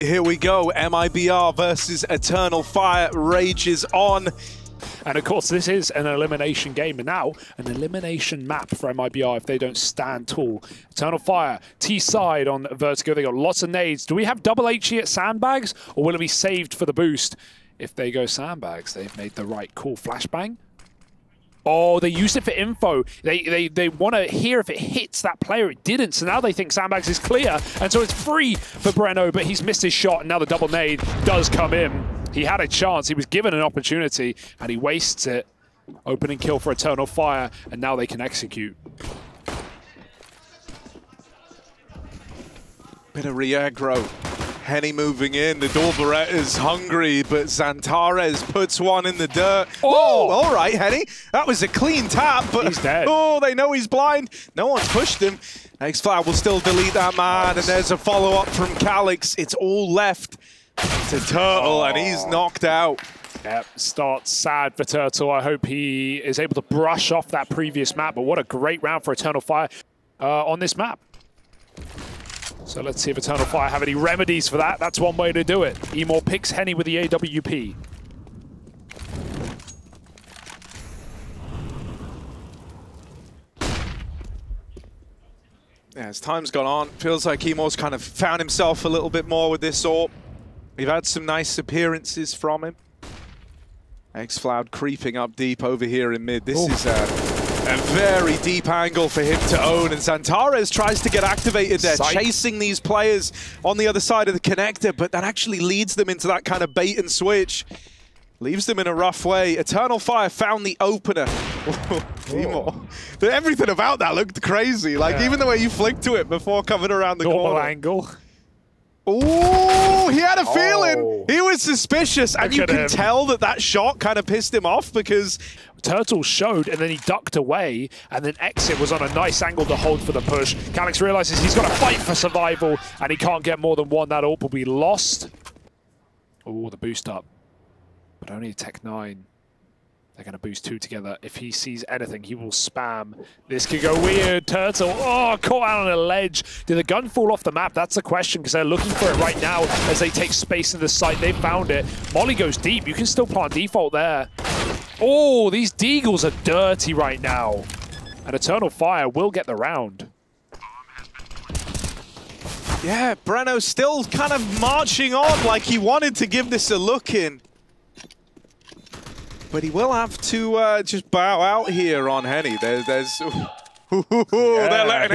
Here we go, MIBR versus Eternal Fire rages on. And of course, this is an elimination game, and now an elimination map for MIBR if they don't stand tall. Eternal Fire, T-side on Vertigo. They got lots of nades. Do we have double HE at sandbags, or will it be saved for the boost? If they go sandbags, they've made the right call. Flashbang. Oh, they used it for info. They want to hear if it hits that player. It didn't, so now they think sandbags is clear, and so it's free for Breno, but he's missed his shot, and now the double nade does come in. He had a chance, he was given an opportunity, and he wastes it. Opening kill for Eternal Fire, and now they can execute. Bit of re-aggro. Henny moving in, the Dorbarette is hungry, but Xantares puts one in the dirt. Oh, all right, Henny. That was a clean tap, but he's dead. Oh, they know he's blind. No one's pushed him. X-Flower will still delete that man, and there's a follow-up from Calyx. It's all left to Turtle, and he's knocked out. Yep, starts sad for Turtle. I hope he is able to brush off that previous map, but what a great round for Eternal Fire on this map. So let's see if Eternal Fire have any remedies for that. That's one way to do it. Emor picks Henny with the AWP. Yeah, as time's gone on, feels like Emor's kind of found himself a little bit more with this AWP. We've had some nice appearances from him. X-Floud creeping up deep over here in mid. This is a very deep angle for him to own, and Xantares tries to get activated there, chasing these players on the other side of the connector, but that actually leads them into that kind of bait and switch. Leaves them in a rough way. Eternal Fire found the opener. Everything about that looked crazy. Like, even the way you flicked to it before coming around the corner. Angle. Oh, he had a feeling. He was suspicious, and you can tell that that shot kind of pissed him off because Turtle showed, and then he ducked away, and then Exit was on a nice angle to hold for the push. Calyx realizes he's got to fight for survival, and he can't get more than one. That AWP will be lost. Oh, the boost up. But only Tech 9. They're going to boost two together. If he sees anything, he will spam. This could go weird. Turtle, caught out on a ledge. Did the gun fall off the map? That's the question, because they're looking for it right now as they take space in the site. They found it. Molly goes deep. You can still plant default there. Oh, these Deagles are dirty right now. And Eternal Fire will get the round. Yeah, Breno's still kind of marching on like he wanted to give this a look in. But he will have to just bow out here on Henny. They're letting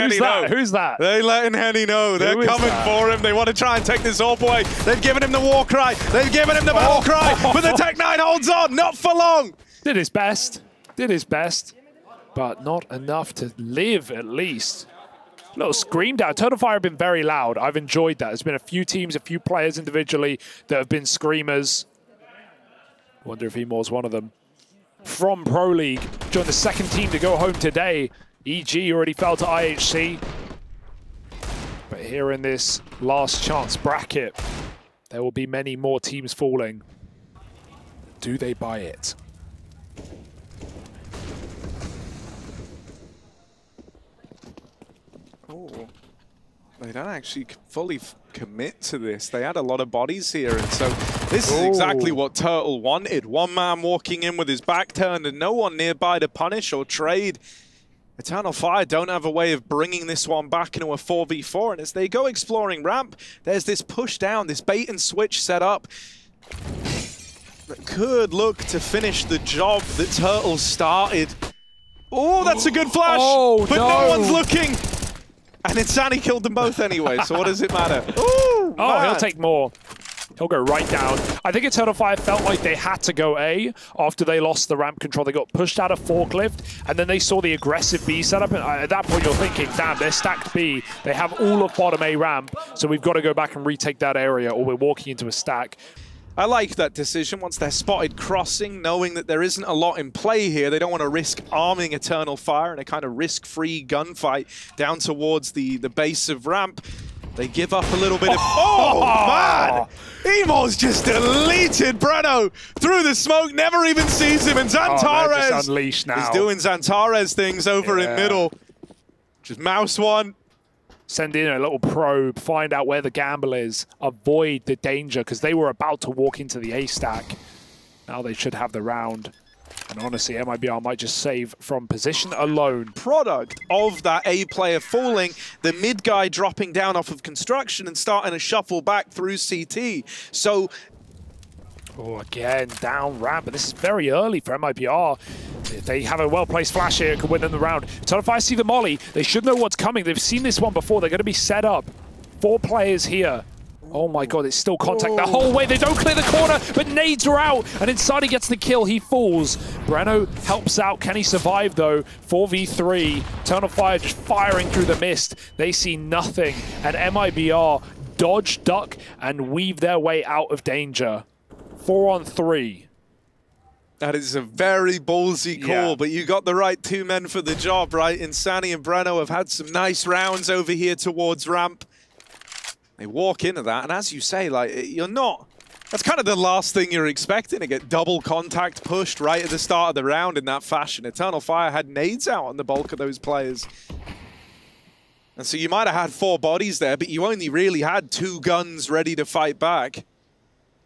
Henny know. Who's that? They're letting Henny know. They're coming for him. They want to try and take this AWP away. They've given him the war cry. They've given him the battle cry. But the Tech 9 holds on. Not for long. Did his best. Did his best. But not enough to live, at least. A little scream down. Eternal Fire have been very loud. I've enjoyed that. There's been a few teams, a few players individually that have been screamers. Wonder if Emor's one of them. From Pro League, joined the second team to go home today. EG already fell to IHC. But here in this last chance bracket, there will be many more teams falling. Do they buy it? Oh, they don't actually fully commit to this. They had a lot of bodies here, and so this is exactly what Turtle wanted. One man walking in with his back turned and no one nearby to punish or trade. Eternal Fire don't have a way of bringing this one back into a 4v4, and as they go exploring ramp, there's this push down, this bait and switch set up that could look to finish the job that Turtle started. Oh, that's a good flash, but no one's looking. And Insani killed them both anyway, so what does it matter? Ooh, he'll take more. He'll go right down. I think Eternal Fire felt like they had to go A after they lost the ramp control. They got pushed out of forklift, and then they saw the aggressive B setup. And at that point, you're thinking, damn, they're stacked B. They have all of bottom A ramp, so we've got to go back and retake that area, or we're walking into a stack. I like that decision once they're spotted crossing, knowing that there isn't a lot in play here. They don't want to risk arming Eternal Fire in a kind of risk-free gunfight down towards the base of ramp. They give up a little bit of... Oh, man! Emor's just deleted Breno through the smoke, never even sees him, and Xantares unleashed now. is doing Xantares things over in middle. Just mouse one. send in a little probe, find out where the gamble is, avoid the danger, because they were about to walk into the A stack. Now they should have the round. And honestly, MIBR might just save from position alone. Product of that A player falling, the mid guy dropping down off of construction and starting to shuffle back through CT. So, oh, again, down ramp, but this is very early for MIBR. If they have a well-placed flash here, it could win them the round. If I see the molly, they should know what's coming. They've seen this one before. They're going to be set up. 4 players here. Oh my god, it's still contact the whole way. They don't clear the corner, but nades are out. And inside he gets the kill, he falls. Breno helps out. Can he survive though? 4v3. Eternal Fire just firing through the mist. They see nothing. And MIBR dodge, duck, and weave their way out of danger. 4-on-3. That is a very ballsy call, but you got the right 2 men for the job, right? Insani and Breno have had some nice rounds over here towards ramp. They walk into that, and as you say, like, you're not... That's kind of the last thing you're expecting, to get double contact pushed right at the start of the round in that fashion. Eternal Fire had nades out on the bulk of those players. And so you might have had 4 bodies there, but you only really had 2 guns ready to fight back.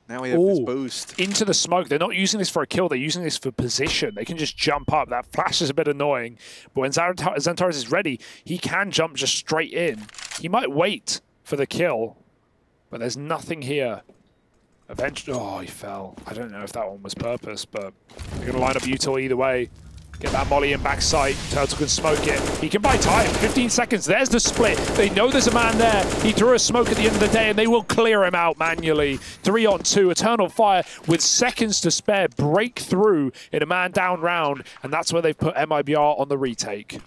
Now we have this boost. Into the smoke. They're not using this for a kill. They're using this for position. They can just jump up. That flash is a bit annoying. But when Xantares is ready, he can jump just straight in. He might wait for the kill, but there's nothing here. Eventually, oh, he fell. I don't know if that one was purpose, but they're going to line up util either way. Get that molly in backside. Turtle can smoke it. He can buy time. 15 seconds. There's the split. They know there's a man there. He threw a smoke at the end of the day, and they will clear him out manually. 3-on-2. Eternal Fire with seconds to spare. Break through in a man down round, and that's where they've put MIBR on the retake.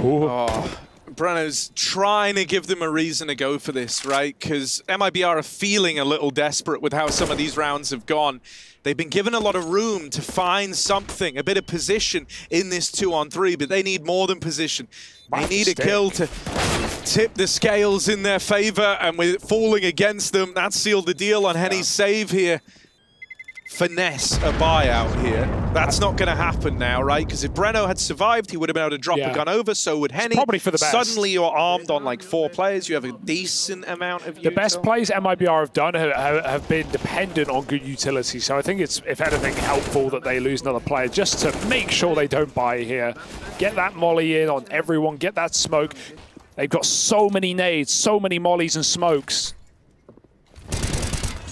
Oh, Breno's trying to give them a reason to go for this, right? Because MIBR are feeling a little desperate with how some of these rounds have gone. They've been given a lot of room to find something, a bit of position in this 2-on-3, but they need more than position. They need a kill to tip the scales in their favor, and with it falling against them, that sealed the deal on Henny's save here. Finesse a buyout here. That's not going to happen now, right? Because if Breno had survived, he would have been able to drop a gun over, so would Henny. Probably for the best. Suddenly you're armed on like 4 players. You have a decent amount of util. The best plays MIBR have done have been dependent on good utility, so I think it's, if anything, helpful that they lose another player just to make sure they don't buy here. Get that molly in on everyone, get that smoke. They've got so many nades, so many mollies and smokes.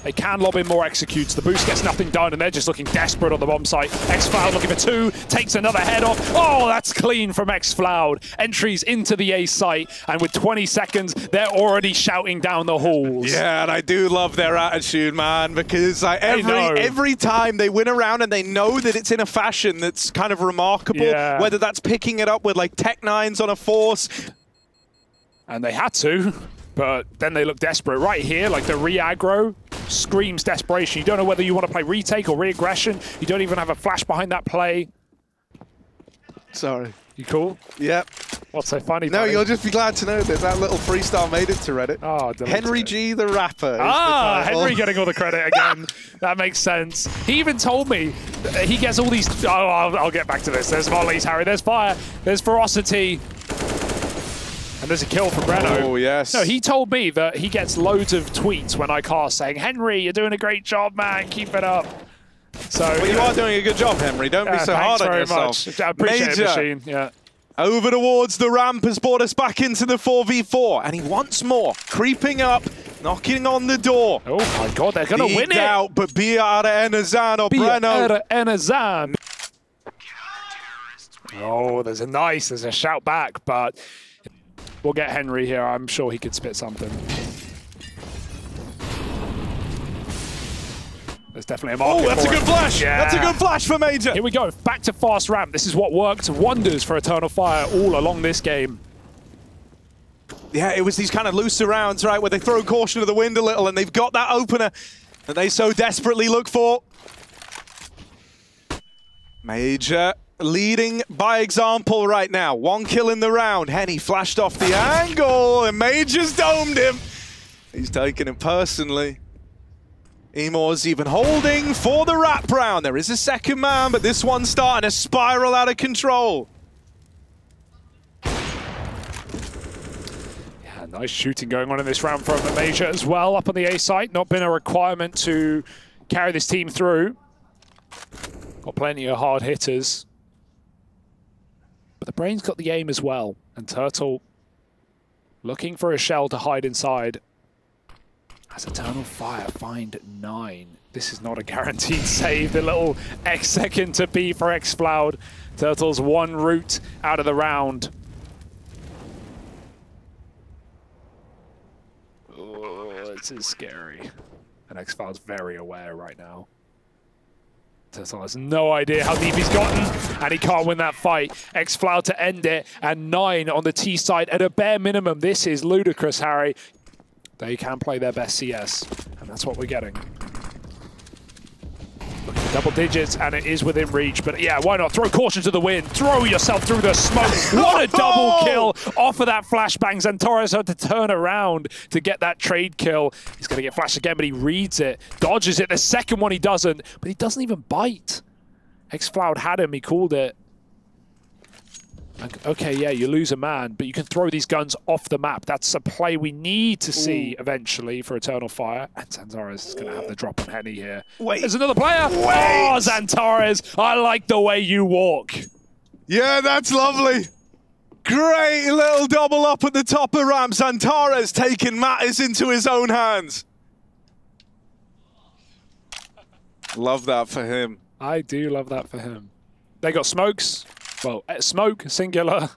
They can lob in more executes. The boost gets nothing done, and they're just looking desperate on the bomb site. xFloud looking for 2, takes another head off. Oh, that's clean from xFloud. Entries into the A site, and with 20 seconds, they're already shouting down the halls. Yeah, and I do love their attitude, man, because like, every time they win a round and they know that it's in a fashion that's kind of remarkable, whether that's picking it up with like Tech 9s on a force. And they had to. But then they look desperate. Right here, like the re-aggro screams desperation. You don't know whether you want to play retake or re-aggression. You don't even have a flash behind that play. Sorry. You cool? Yep. What's so funny? No, you'll just be glad to know that that little freestyle made it to Reddit. Oh, Henry G, the rapper. Henry getting all the credit again. That makes sense. He even told me he gets all these. Oh, I'll get back to this. There's volleys, Harry. There's fire. There's ferocity. And there's a kill for Breno. Oh, yes. No, he told me that he gets loads of tweets when I cast saying, Henry, you're doing a great job, man. Keep it up. So, well, you are doing a good job, Henry. Don't be so hard on yourself. Much. I appreciate it, Machine. Yeah. Over towards the ramp has brought us back into the 4v4. And he wants more. Creeping up, knocking on the door. Oh, my God. They're going to win it. Out, but BR Enazan or Breno. Enazan. Oh, there's a shout back, but we'll get Henry here. I'm sure he could spit something. There's definitely a market. Oh, that's a good flash. Yeah. That's a good flash for Major. Here we go. Back to fast ramp. This is what worked wonders for Eternal Fire all along this game. Yeah, it was these kind of loose rounds, right, where they throw caution to the wind a little, and they've got that opener that they so desperately look for. Major leading by example right now. 1 kill in the round. Henny flashed off the angle, and Major's domed him. He's taking it personally. Emor's even holding for the wrap round. There is a second man, but this one's starting to spiral out of control. Nice shooting going on in this round from the Major as well. Up on the A site, not been a requirement to carry this team through. Got plenty of hard hitters. But the Brain's got the aim as well. And Turtle looking for a shell to hide inside. As Eternal Fire find 9. This is not a guaranteed save. The little X second to B for xFloud. Turtle's one route out of the round. Oh, this is scary. And xFloud's very aware right now. Turtle has no idea how deep he's gotten, and he can't win that fight. xFloud to end it, and 9 on the T side at a bare minimum. This is ludicrous, Harry. They can play their best CS, and that's what we're getting. Looking for double digits, and it is within reach, but yeah, why not? Throw caution to the wind. Throw yourself through the smoke. What a double kill off of that flashbang. Xantares had to turn around to get that trade kill. He's going to get flashed again, but he reads it. Dodges it. The second one he doesn't, but he doesn't even bite. xFloud had him. He called it. Okay, yeah, you lose a man, but you can throw these guns off the map. That's a play we need to see eventually for Eternal Fire. And Xantares is going to have the drop on Henny here. Wait. There's another player. Wait. Oh, Xantares, I like the way you walk. Yeah, that's lovely. Great little double up at the top of ramp. Xantares taking matters into his own hands. Love that for him. I do love that for him. They got smokes. Well, smoke, singular.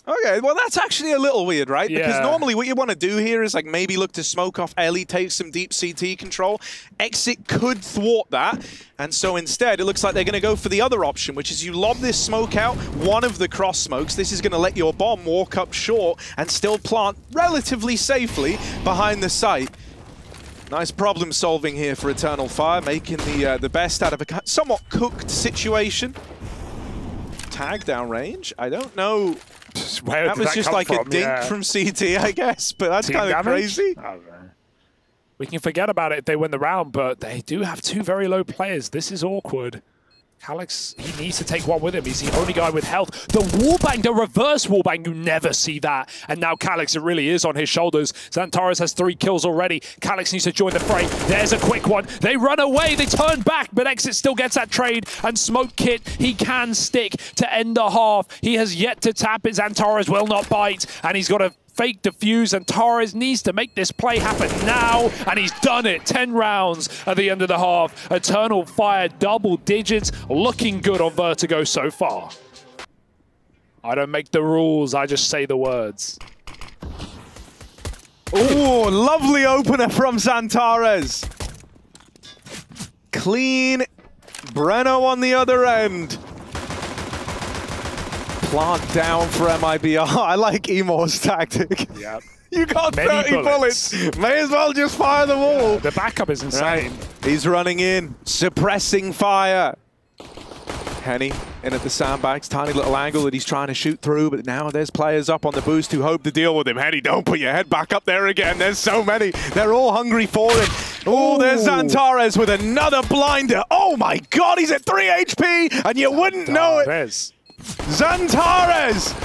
Okay, well, that's actually a little weird, right? Yeah. Because normally what you want to do here is like maybe look to smoke off Ellie, take some deep CT control. Exit could thwart that. And so instead, it looks like they're going to go for the other option, which is you lob this smoke out, one of the cross smokes. This is going to let your bomb walk up short and still plant relatively safely behind the site. Nice problem solving here for Eternal Fire, making the best out of a somewhat cooked situation. Tag down range? I don't know. Where that was just like a dink from CT, I guess, but that's kind of crazy. Oh, we can forget about it if they win the round, but they do have 2 very low players. This is awkward. Calyx, he needs to take one with him. He's the only guy with health. The wallbang, the reverse wallbang, you never see that. And now Calyx, it really is on his shoulders. Xantares has 3 kills already. Calyx needs to join the fray. There's a quick one. They run away, they turn back, but Exit still gets that trade. And Smoke Kit, he can stick to end the half. He has yet to tap it. Xantares will not bite, and he's got a fake defuse, and Torres needs to make this play happen now, and he's done it. 10 rounds at the end of the half. Eternal Fire, double digits, looking good on Vertigo so far. I don't make the rules, I just say the words. Oh, lovely opener from Xantares. Clean. Breno on the other end. Plant down for MIBR. I like Emor's tactic. Yep. You got 30 bullets. May as well just fire the wall. Yeah, the backup is insane. Right. He's running in, suppressing fire. Henny in at the sandbags, tiny little angle that he's trying to shoot through, but now there's players up on the boost who hope to deal with him. Henny, don't put your head back up there again. There's so many. They're all hungry for him. Oh, there's Xantares with another blinder. Oh my God, he's at 3 HP, and you wouldn't know it. Xantares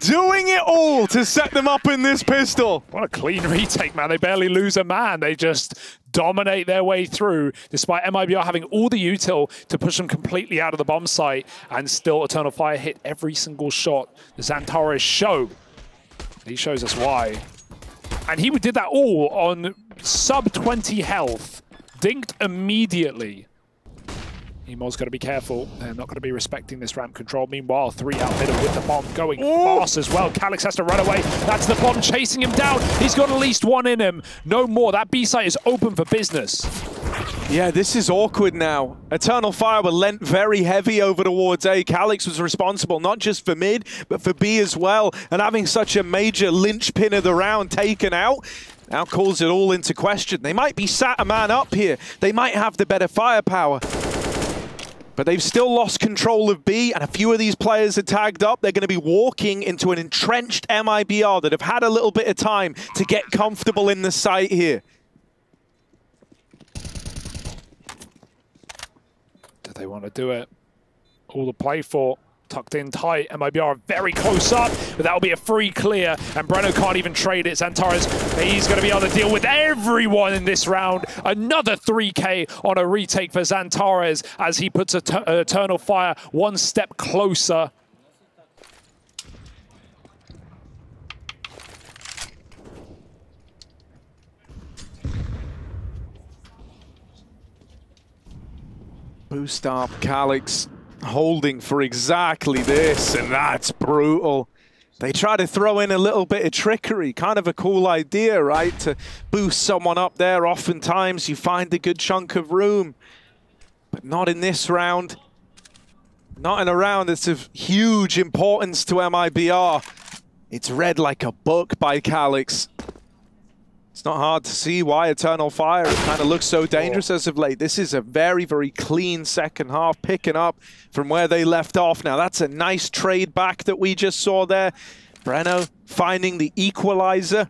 doing it all to set them up in this pistol. What a clean retake, man. They barely lose a man. They just dominate their way through, despite MIBR having all the util to push them completely out of the bomb site, and still Eternal Fire hit every single shot. The Xantares show. He shows us why. And he did that all on sub 20 health. Dinked immediately. Emo's got to be careful. They're not going to be respecting this ramp control. Meanwhile, 3 out middle with the bomb going fast as well. Calyx has to run away. That's the bomb chasing him down. He's got at least 1 in him. No more. That B site is open for business. Yeah, this is awkward now. Eternal Fire were lent very heavy over towards A. Calyx was responsible not just for mid, but for B as well. And having such a major linchpin of the round taken out now calls it all into question. They might be sat a man up here. They might have the better firepower. But they've still lost control of B, and a few of these players are tagged up. They're going to be walking into an entrenched MIBR that have had a little bit of time to get comfortable in the site here. Do they want to do it? All to play for. tucked in tight. MIBR very close up, but that'll be a free clear, and Breno can't even trade it. Xantares, he's going to be able to deal with everyone in this round. Another 3K on a retake for Xantares as he puts Eternal Fire one step closer. Boost up, Calyx holding for exactly this, and that's brutal. They try to throw in a little bit of trickery, kind of a cool idea, right? To boost someone up there, oftentimes you find a good chunk of room. But not in this round. Not in a round that's of huge importance to MIBR. It's read like a book by Calyx. It's not hard to see why Eternal Fire kind of looks so dangerous as of late. This is a very, very clean second half, picking up from where they left off. Now, that's a nice trade back that we just saw there. Breno finding the equalizer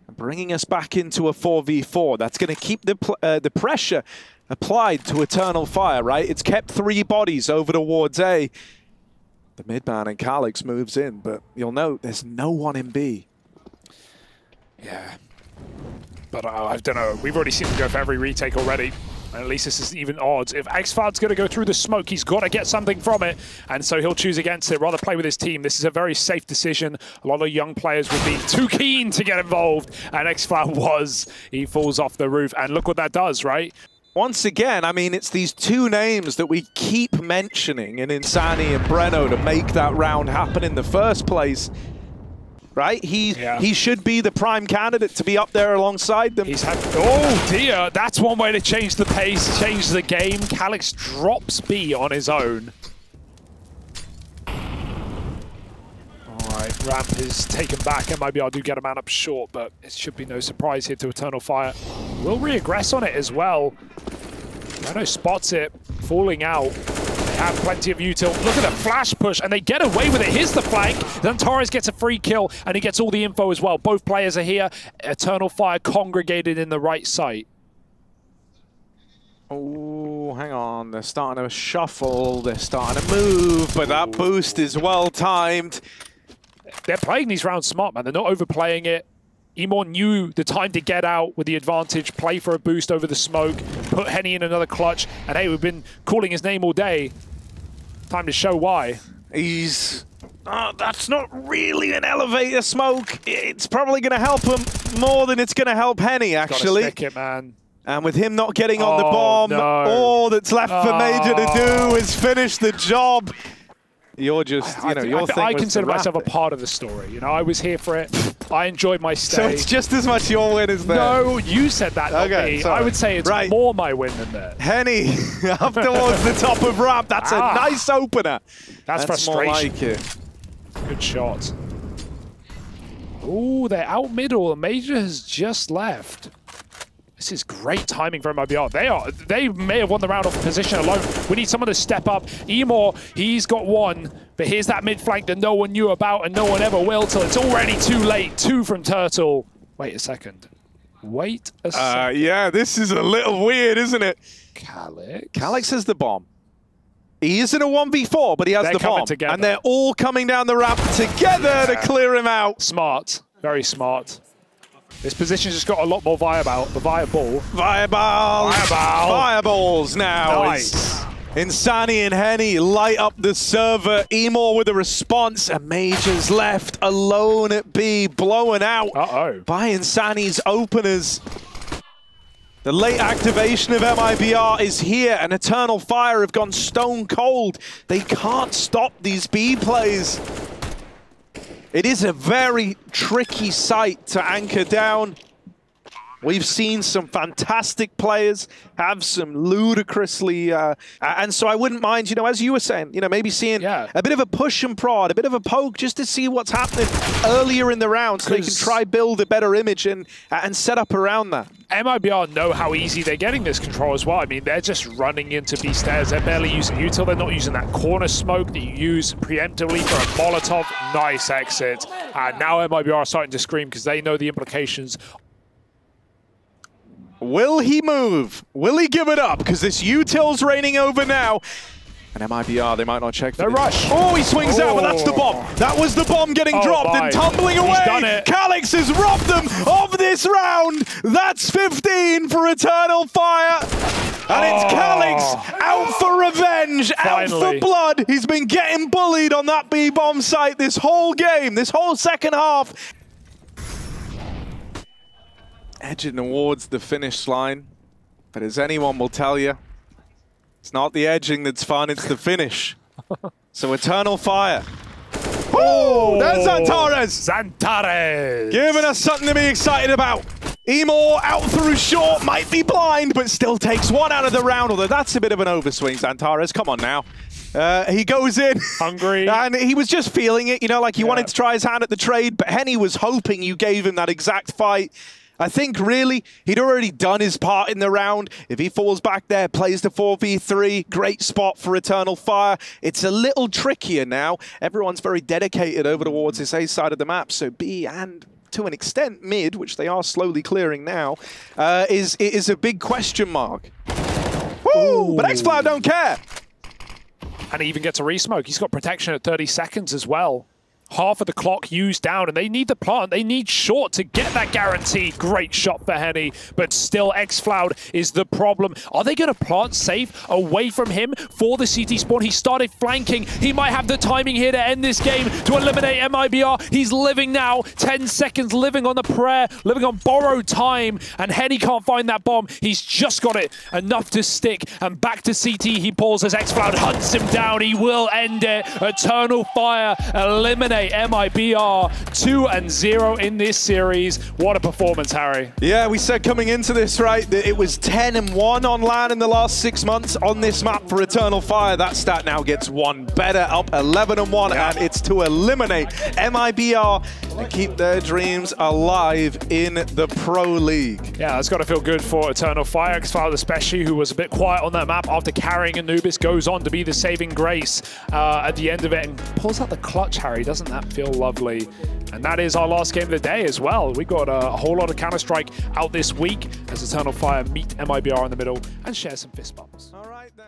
and bringing us back into a 4v4. That's going to keep the pressure applied to Eternal Fire, right? It's kept 3 bodies over towards A. The midman and Calyx moves in, but you'll note there's no one in B. Yeah. But I don't know. We've already seen him go for every retake already. And at least this isn't even odds. If Xfad's going to go through the smoke, he's got to get something from it. And so he'll choose against it, rather play with his team. This is a very safe decision. A lot of young players would be too keen to get involved. And Xfad was. He falls off the roof. And look what that does, right? Once again, I mean, it's these 2 names that we keep mentioning in Insani and Breno to make that round happen in the first place. Right? He should be the prime candidate to be up there alongside them. He's had, oh dear, that's one way to change the pace, change the game. Calyx drops B on his own. Alright, ramp is taken back, and maybe I do get a man up short, but it should be no surprise here to Eternal Fire. Will re-aggress on it as well. Breno spots it, falling out. Have plenty of util. Look at the flash push, and they get away with it. Here's the flank. Xantares gets a free kill, and he gets all the info as well. Both players are here. Eternal Fire congregated in the right site. Oh, hang on. They're starting to shuffle. They're starting to move, but that boost is well timed. They're playing these rounds smart, man. They're not overplaying it. Emor knew the time to get out with the advantage, play for a boost over the smoke, put Henny in another clutch, and hey, we've been calling his name all day. Time to show why. He's... that's not really an elevator smoke. It's probably going to help him more than it's going to help Henny, actually. Gotta stick it, man. And with him not getting on the bomb, all that's left for Major to do is finish the job. You're just, you know, your thing I was consider myself a part of the story. You know, I was here for it. I enjoyed my stay. So it's just as much your win as theirs? No, you said that, not me. Sorry. I would say it's more my win than theirs. Henny, up towards the top of ramp. That's a nice opener. That's frustration. More like it. Good shot. Ooh, they're out middle. Major has just left. This is great timing for MIBR. They may have won the round off position alone. We need someone to step up. Emor, he's got one, but here's that mid flank that no one knew about and no one ever will till it's already too late. 2 from Turtle. Wait a second. Wait a second. Yeah, this is a little weird, isn't it? Calyx has the bomb. He isn't a 1v4, but he has the bomb. Together. And they're all coming down the ramp together to clear him out. Smart. Very smart. This position's just got a lot more fireballs now. Nice. Insani and Henny light up the server. Emor with a response, and Major's left alone at B, blown out by Insani's openers. The late activation of MIBR is here, and Eternal Fire have gone stone cold. They can't stop these B plays. It is a very tricky site to anchor down. We've seen some fantastic players have some ludicrously, and so I wouldn't mind, you know, as you were saying, you know, maybe seeing a bit of a push and prod, a bit of a poke, just to see what's happening earlier in the round, so they can try build a better image and set up around that. MIBR know how easy they're getting this control as well. I mean, they're just running into B stairs. They're barely using util. They're not using that corner smoke that you use preemptively for a Molotov. Nice exit. And now MIBR are starting to scream because they know the implications. Will he move? Will he give it up? Because this util's raining over now. And MIBR, they might not check for No this. rush. Oh, he swings out, but that's the bomb. That was the bomb getting dropped and tumbling away. He's done it. Calyx has robbed them of this round. That's 15 for Eternal Fire. And it's Calyx out for revenge, out for blood. He's been getting bullied on that B-bomb site this whole game, this whole second half. Edging towards the finish line. But as anyone will tell you, it's not the edging that's fun, it's the finish. So Eternal Fire. Oh, there's Xantares! Xantares! Giving us something to be excited about. Emor out through short, might be blind, but still takes one out of the round, although that's a bit of an overswing, Xantares. Come on now. He goes in. Hungry. And he was just feeling it, you know, like he wanted to try his hand at the trade, but Henny was hoping you gave him that exact fight. I think, really, he'd already done his part in the round. If he falls back there, plays the 4v3, great spot for Eternal Fire. It's a little trickier now. Everyone's very dedicated over towards this A side of the map, so B and, to an extent, mid, which they are slowly clearing now, is a big question mark. Woo! But xCloud don't care. And he even gets a resmoke. He's got protection at 30 seconds as well. Half of the clock used down, and they need the plant. They need short to get that guaranteed. Great shot for Henny, but still xCloud is the problem. Are they going to plant safe away from him for the CT spawn? He started flanking. He might have the timing here to end this game to eliminate MIBR. He's living now, 10 seconds, living on the prayer, living on borrowed time, and Henny can't find that bomb. He's just got it enough to stick, and back to CT he pulls as xCloud hunts him down. He will end it. Eternal Fire eliminate MIBR 2-0 in this series. What a performance, Harry. Yeah, we said coming into this, right, that it was 10-1 on LAN in the last 6 months on this map for Eternal Fire. That stat now gets one better, up 11-1, and it's to eliminate MIBR and keep their dreams alive in the Pro League. Yeah, that's got to feel good for Eternal Fire. xCloud especially, who was a bit quiet on that map after carrying Anubis, goes on to be the saving grace at the end of it and pulls out the clutch, Harry. Doesn't that feel lovely? And that is our last game of the day as well. We got a whole lot of Counter-Strike out this week as Eternal Fire meet MIBR in the middle and share some fist bumps. All right then.